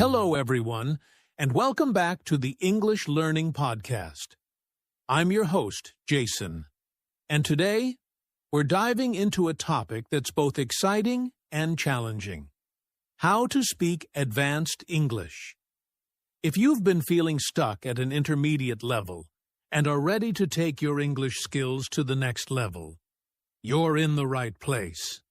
Hello, everyone, and welcome back to the English Learning Podcast. I'm your host, Jason, and today we're diving into a topic that's both exciting and challenging: how to speak advanced English. If you've been feeling stuck at an intermediate level and are ready to take your English skills to the next level, you're in the right place.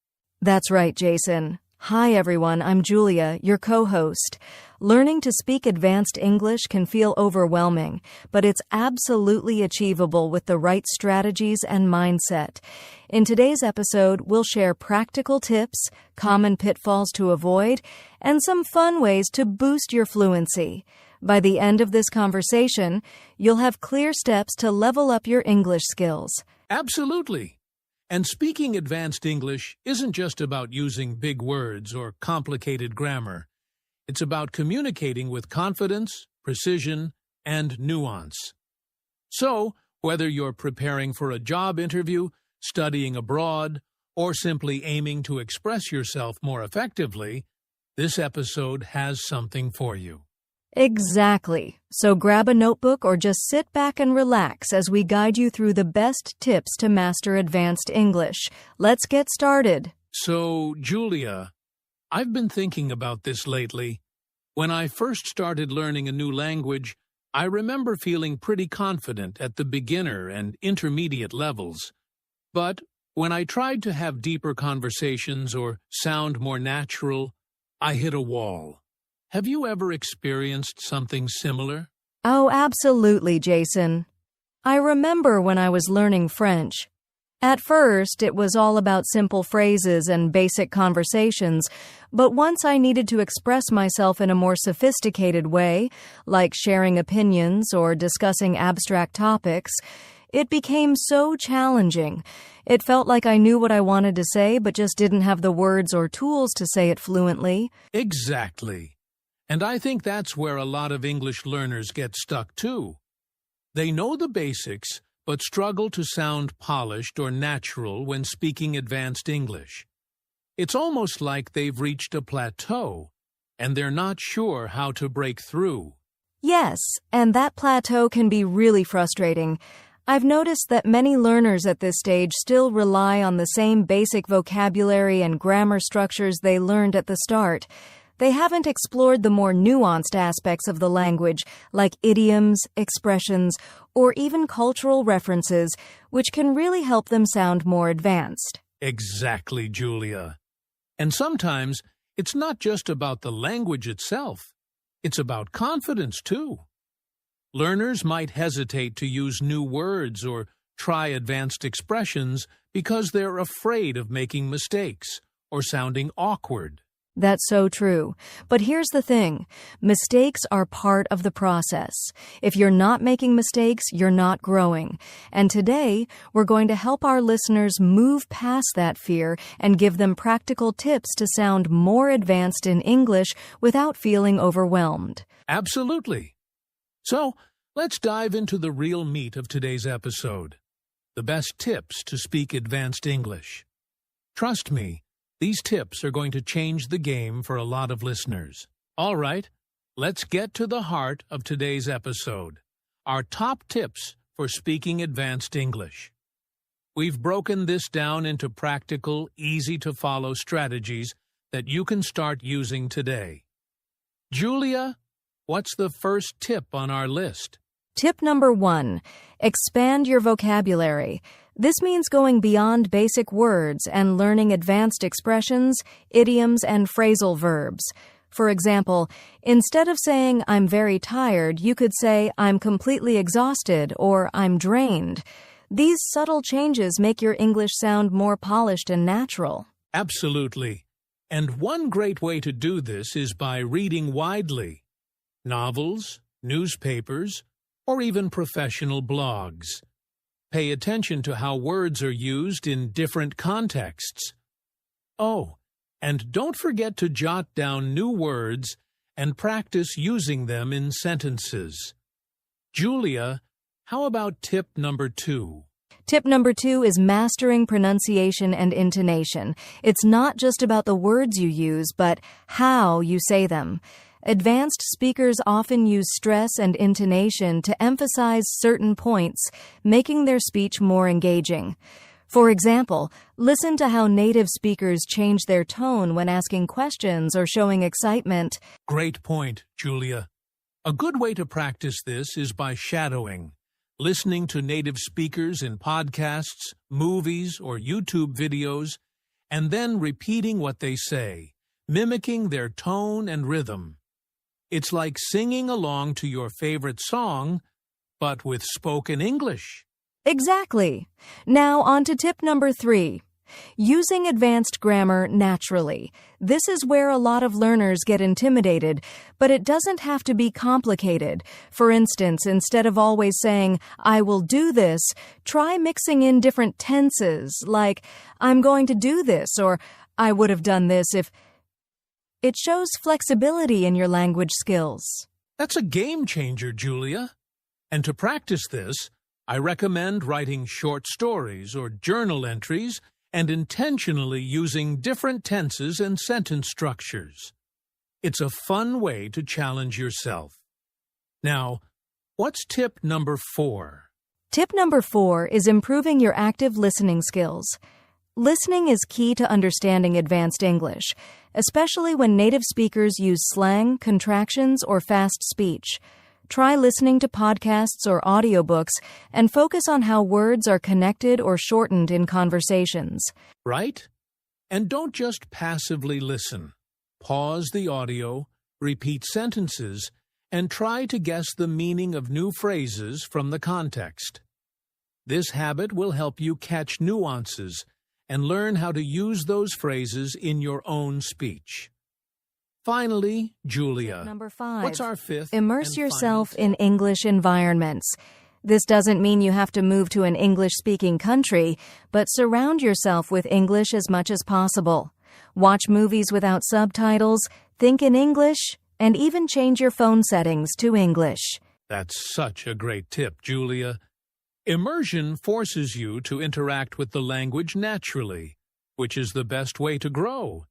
That's right, Jason. Hi, everyone. I'm Julia, your co-host. Learning to speak advanced English can feel overwhelming, but it's absolutely achievable with the right strategies and mindset. In today's episode, we'll share practical tips, common pitfalls to avoid, and some fun ways to boost your fluency. By the end of this conversation, you'll have clear steps to level up your English skills. Absolutely. And speaking advanced English isn't just about using big words or complicated grammar. It's about communicating with confidence, precision, and nuance. So, whether you're preparing for a job interview, studying abroad, or simply aiming to express yourself more effectively, this episode has something for you. Exactly. So grab a notebook or just sit back and relax as we guide you through the best tips to master advanced English. Let's get started. So, Julia, I've been thinking about this lately. When I first started learning a new language, I remember feeling pretty confident at the beginner and intermediate levels. But when I tried to have deeper conversations or sound more natural, I hit a wall. Have you ever experienced something similar? Oh, absolutely, Jason. I remember when I was learning French. At first, it was all about simple phrases and basic conversations, but once I needed to express myself in a more sophisticated way, like sharing opinions or discussing abstract topics, it became so challenging. It felt like I knew what I wanted to say, but just didn't have the words or tools to say it fluently. Exactly. And I think that's where a lot of English learners get stuck too. They know the basics, but struggle to sound polished or natural when speaking advanced English. It's almost like they've reached a plateau, and they're not sure how to break through. Yes, and that plateau can be really frustrating. I've noticed that many learners at this stage still rely on the same basic vocabulary and grammar structures they learned at the start. They haven't explored the more nuanced aspects of the language, like idioms, expressions, or even cultural references, which can really help them sound more advanced. Exactly, Julia. And sometimes it's not just about the language itself. It's about confidence, too. Learners might hesitate to use new words or try advanced expressions because they're afraid of making mistakes or sounding awkward. That's so true. But here's the thing. Mistakes are part of the process. If you're not making mistakes, you're not growing. And today, we're going to help our listeners move past that fear and give them practical tips to sound more advanced in English without feeling overwhelmed. Absolutely. So, let's dive into the real meat of today's episode: the best tips to speak advanced English. Trust me, these tips are going to change the game for a lot of listeners. All right, let's get to the heart of today's episode: our top tips for speaking advanced English. We've broken this down into practical, easy-to-follow strategies that you can start using today. Julia, what's the first tip on our list? Tip number 1, expand your vocabulary. This means going beyond basic words and learning advanced expressions, idioms, and phrasal verbs. For example, instead of saying, "I'm very tired," you could say, "I'm completely exhausted," or "I'm drained." These subtle changes make your English sound more polished and natural. Absolutely. And one great way to do this is by reading widely: novels, newspapers, or even professional blogs. Pay attention to how words are used in different contexts. Oh, and don't forget to jot down new words and practice using them in sentences. Julia, how about tip number 2? Tip number 2 is mastering pronunciation and intonation. It's not just about the words you use, but how you say them. Advanced speakers often use stress and intonation to emphasize certain points, making their speech more engaging. For example, listen to how native speakers change their tone when asking questions or showing excitement. Great point, Julia. A good way to practice this is by shadowing, listening to native speakers in podcasts, movies, or YouTube videos, and then repeating what they say, mimicking their tone and rhythm. It's like singing along to your favorite song, but with spoken English. Exactly. Now on to tip number 3. Using advanced grammar naturally. This is where a lot of learners get intimidated, but it doesn't have to be complicated. For instance, instead of always saying, "I will do this," try mixing in different tenses, like, "I'm going to do this," or "I would have done this if..." It shows flexibility in your language skills. That's a game changer, Julia. And to practice this, I recommend writing short stories or journal entries and intentionally using different tenses and sentence structures. It's a fun way to challenge yourself. Now, what's tip number 4? Tip number 4 is improving your active listening skills. Listening is key to understanding advanced English, especially when native speakers use slang, contractions, or fast speech. Try listening to podcasts or audiobooks and focus on how words are connected or shortened in conversations. Right? And don't just passively listen. Pause the audio, repeat sentences, and try to guess the meaning of new phrases from the context. This habit will help you catch nuances and learn how to use those phrases in your own speech. Finally, Julia, Number 5. what's our 5th? Immerse and yourself final in English environments. This doesn't mean you have to move to an English-speaking country, but surround yourself with English as much as possible. Watch movies without subtitles, think in English, and even change your phone settings to English. That's such a great tip, Julia. Immersion forces you to interact with the language naturally, which is the best way to grow.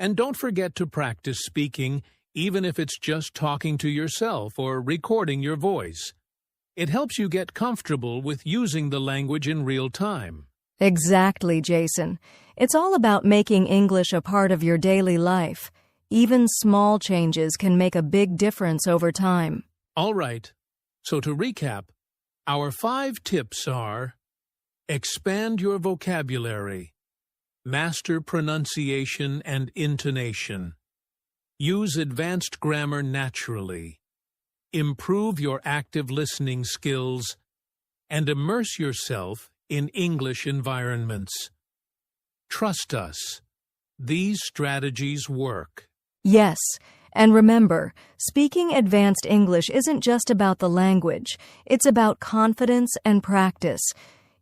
And don't forget to practice speaking, even if it's just talking to yourself or recording your voice. It helps you get comfortable with using the language in real time. Exactly, Jason. It's all about making English a part of your daily life. Even small changes can make a big difference over time. All right. So to recap, our 5 tips are: expand your vocabulary, master pronunciation and intonation, use advanced grammar naturally, improve your active listening skills, and immerse yourself in English environments. Trust us, these strategies work. Yes, and remember, speaking advanced English isn't just about the language. It's about confidence and practice.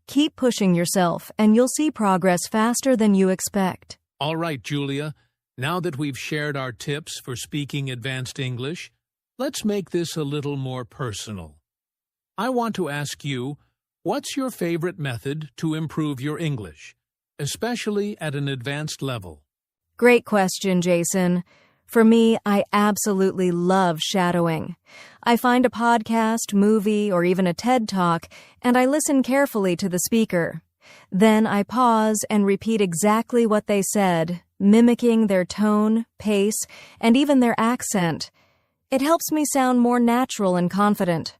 Keep pushing yourself, and you'll see progress faster than you expect. All right, Julia, now that we've shared our tips for speaking advanced English, let's make this a little more personal. I want to ask you, what's your favorite method to improve your English, especially at an advanced level? Great question, Jason. For me, I absolutely love shadowing. I find a podcast, movie, or even a TED Talk, and I listen carefully to the speaker. Then I pause and repeat exactly what they said, mimicking their tone, pace, and even their accent. It helps me sound more natural and confident.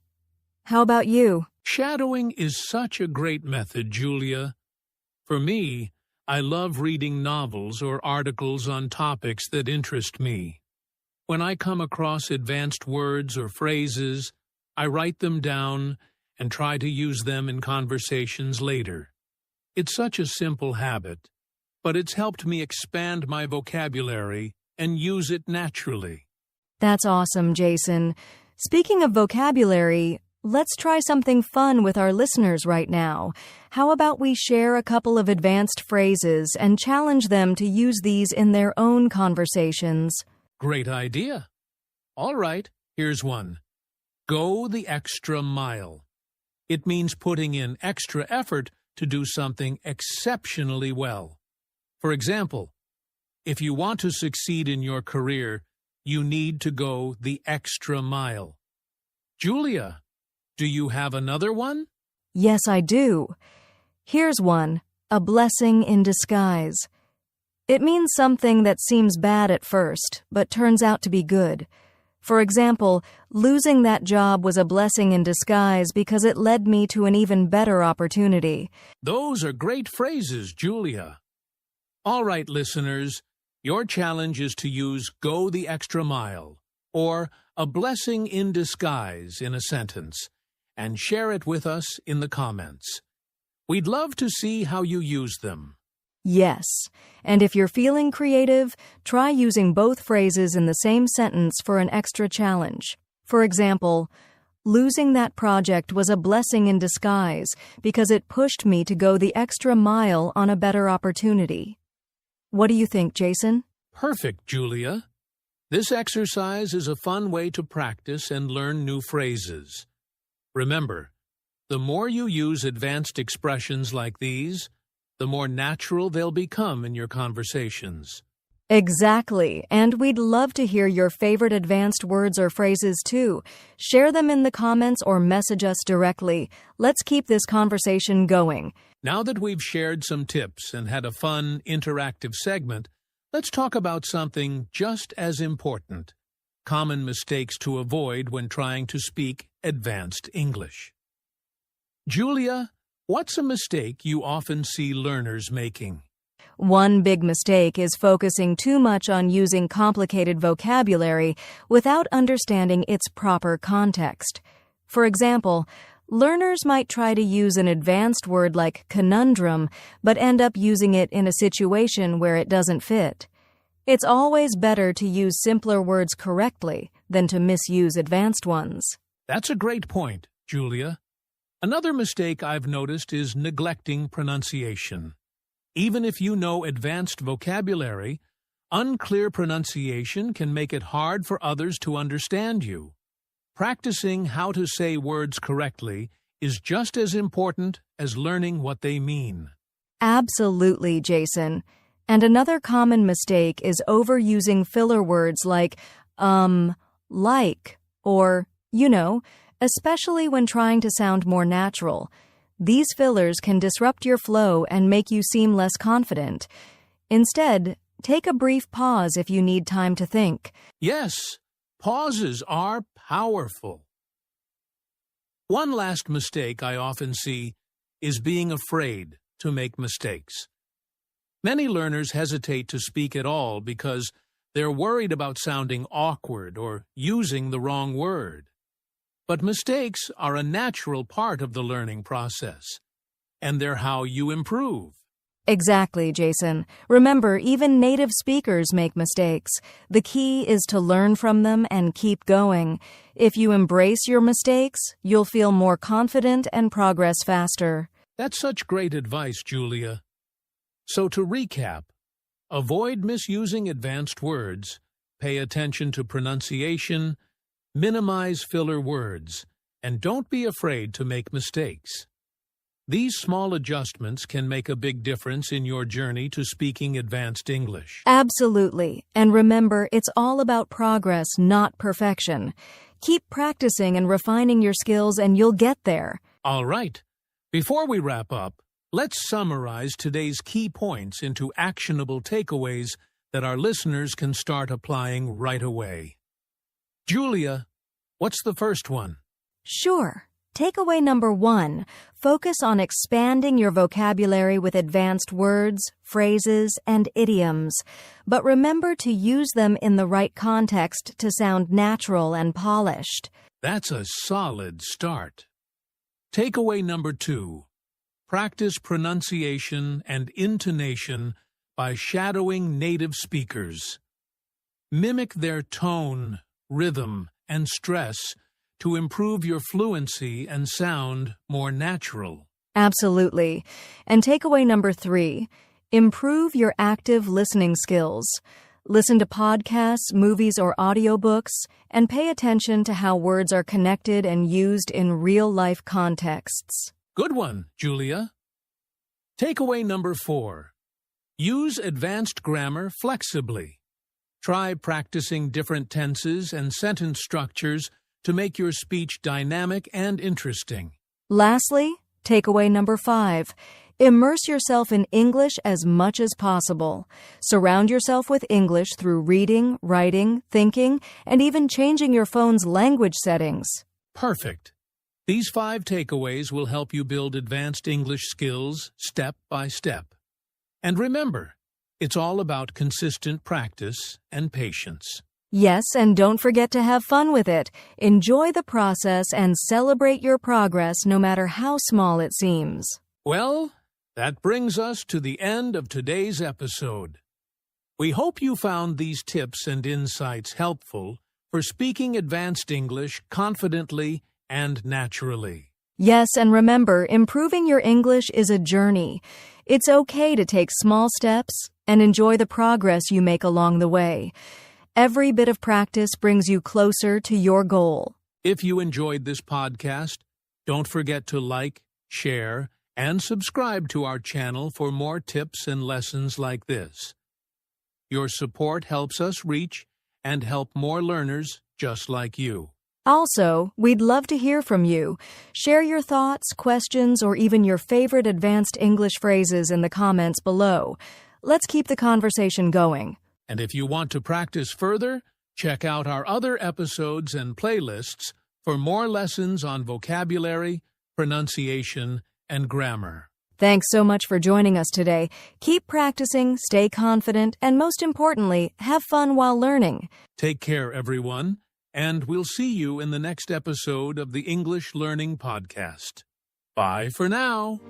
How about you? Shadowing is such a great method, Julia. For me, I love reading novels or articles on topics that interest me. When I come across advanced words or phrases, I write them down and try to use them in conversations later. It's such a simple habit, but it's helped me expand my vocabulary and use it naturally. That's awesome, Jason. Speaking of vocabulary, let's try something fun with our listeners right now. How about we share a couple of advanced phrases and challenge them to use these in their own conversations? Great idea. All right, here's one. Go the extra mile. It means putting in extra effort to do something exceptionally well. For example, if you want to succeed in your career, you need to go the extra mile. Julia, do you have another one? Yes, I do. Here's one, a blessing in disguise. It means something that seems bad at first, but turns out to be good. For example, losing that job was a blessing in disguise because it led me to an even better opportunity. Those are great phrases, Julia. All right, listeners, your challenge is to use go the extra mile or a blessing in disguise in a sentence and share it with us in the comments. We'd love to see how you use them. Yes, and if you're feeling creative, try using both phrases in the same sentence for an extra challenge. For example, losing that project was a blessing in disguise because it pushed me to go the extra mile on a better opportunity. What do you think, Jason? Perfect, Julia. This exercise is a fun way to practice and learn new phrases. Remember, the more you use advanced expressions like these, the more natural they'll become in your conversations. Exactly, and we'd love to hear your favorite advanced words or phrases too. Share them in the comments or message us directly. Let's keep this conversation going. Now that we've shared some tips and had a fun, interactive segment, let's talk about something just as important: common mistakes to avoid when trying to speak advanced English. Julia, what's a mistake you often see learners making? One big mistake is focusing too much on using complicated vocabulary without understanding its proper context. For example, learners might try to use an advanced word like conundrum, but end up using it in a situation where it doesn't fit. It's always better to use simpler words correctly than to misuse advanced ones. That's a great point, Julia. Another mistake I've noticed is neglecting pronunciation. Even if you know advanced vocabulary, unclear pronunciation can make it hard for others to understand you. Practicing how to say words correctly is just as important as learning what they mean. Absolutely, Jason. And another common mistake is overusing filler words like, like, or, especially when trying to sound more natural. These fillers can disrupt your flow and make you seem less confident. Instead, take a brief pause if you need time to think. Yes, pauses are powerful. One last mistake I often see is being afraid to make mistakes. Many learners hesitate to speak at all because they're worried about sounding awkward or using the wrong word. But mistakes are a natural part of the learning process, and they're how you improve. Exactly, Jason. Remember, even native speakers make mistakes. The key is to learn from them and keep going. If you embrace your mistakes, you'll feel more confident and progress faster. That's such great advice, Julia. So to recap, avoid misusing advanced words, pay attention to pronunciation, minimize filler words, and don't be afraid to make mistakes. These small adjustments can make a big difference in your journey to speaking advanced English. Absolutely. And remember, it's all about progress, not perfection. Keep practicing and refining your skills and you'll get there. All right. Before we wrap up, let's summarize today's key points into actionable takeaways that our listeners can start applying right away. Julia, what's the first one? Sure. Takeaway number 1, focus on expanding your vocabulary with advanced words, phrases, and idioms. But remember to use them in the right context to sound natural and polished. That's a solid start. Takeaway number 2, practice pronunciation and intonation by shadowing native speakers. Mimic their tone, rhythm, and stress to improve your fluency and sound more natural. Absolutely. And takeaway number 3, improve your active listening skills. Listen to podcasts, movies, or audiobooks, and pay attention to how words are connected and used in real-life contexts. Good one, Julia. Takeaway number 4, use advanced grammar flexibly. Try practicing different tenses and sentence structures to make your speech dynamic and interesting. Lastly, takeaway number 5. Immerse yourself in English as much as possible. Surround yourself with English through reading, writing, thinking, and even changing your phone's language settings. Perfect. These 5 takeaways will help you build advanced English skills step by step. And remember, it's all about consistent practice and patience. Yes, and don't forget to have fun with it. Enjoy the process and celebrate your progress no matter how small it seems. Well, that brings us to the end of today's episode. We hope you found these tips and insights helpful for speaking advanced English confidently and naturally. Yes, and remember, improving your English is a journey. It's okay to take small steps and enjoy the progress you make along the way. Every bit of practice brings you closer to your goal. If you enjoyed this podcast, don't forget to like, share, and subscribe to our channel for more tips and lessons like this. Your support helps us reach and help more learners just like you. Also, we'd love to hear from you. Share your thoughts, questions, or even your favorite advanced English phrases in the comments below. Let's keep the conversation going. And if you want to practice further, check out our other episodes and playlists for more lessons on vocabulary, pronunciation, and grammar. Thanks so much for joining us today. Keep practicing, stay confident, and most importantly, have fun while learning. Take care, everyone, and we'll see you in the next episode of the English Learning Podcast. Bye for now.